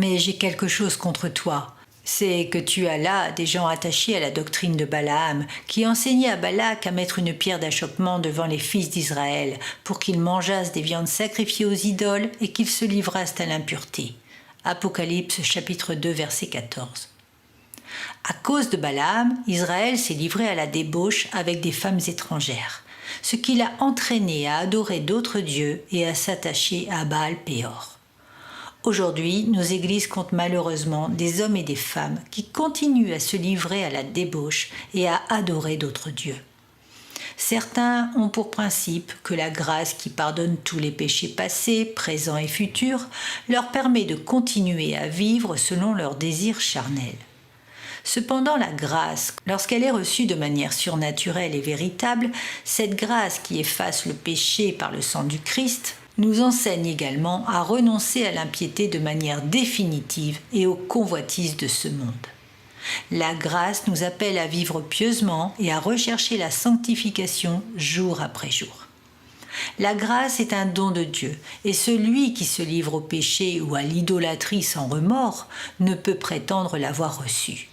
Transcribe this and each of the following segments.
Mais j'ai quelque chose contre toi. C'est que tu as là des gens attachés à la doctrine de Balaam, qui enseignait à Balak à mettre une pierre d'achoppement devant les fils d'Israël, pour qu'ils mangeassent des viandes sacrifiées aux idoles et qu'ils se livrassent à l'impureté. Apocalypse chapitre 2 verset 14. À cause de Balaam, Israël s'est livré à la débauche avec des femmes étrangères, ce qui l'a entraîné à adorer d'autres dieux et à s'attacher à Baal-Péor. Aujourd'hui, nos églises comptent malheureusement des hommes et des femmes qui continuent à se livrer à la débauche et à adorer d'autres dieux. Certains ont pour principe que la grâce qui pardonne tous les péchés passés, présents et futurs leur permet de continuer à vivre selon leurs désirs charnels. Cependant, la grâce, lorsqu'elle est reçue de manière surnaturelle et véritable, cette grâce qui efface le péché par le sang du Christ, nous enseigne également à renoncer à l'impiété de manière définitive et aux convoitises de ce monde. La grâce nous appelle à vivre pieusement et à rechercher la sanctification jour après jour. La grâce est un don de Dieu, et celui qui se livre au péché ou à l'idolâtrie sans remords ne peut prétendre l'avoir reçue.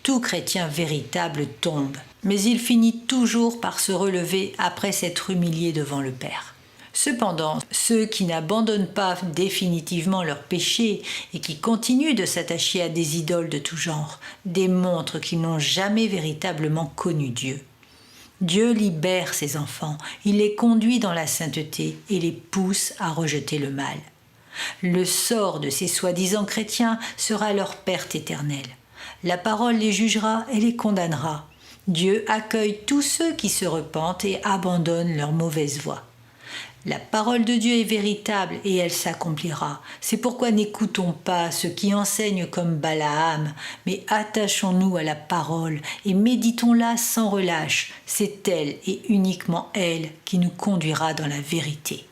Tout chrétien véritable tombe, mais il finit toujours par se relever après s'être humilié devant le Père. Cependant, ceux qui n'abandonnent pas définitivement leur péché et qui continuent de s'attacher à des idoles de tout genre démontrent qu'ils n'ont jamais véritablement connu Dieu. Dieu libère ses enfants, il les conduit dans la sainteté et les pousse à rejeter le mal. Le sort de ces soi-disant chrétiens sera leur perte éternelle. La parole les jugera et les condamnera. Dieu accueille tous ceux qui se repentent et abandonnent leur mauvaise voie. La parole de Dieu est véritable et elle s'accomplira. C'est pourquoi n'écoutons pas ceux qui enseignent comme Balaam, mais attachons-nous à la parole et méditons-la sans relâche. C'est elle et uniquement elle qui nous conduira dans la vérité.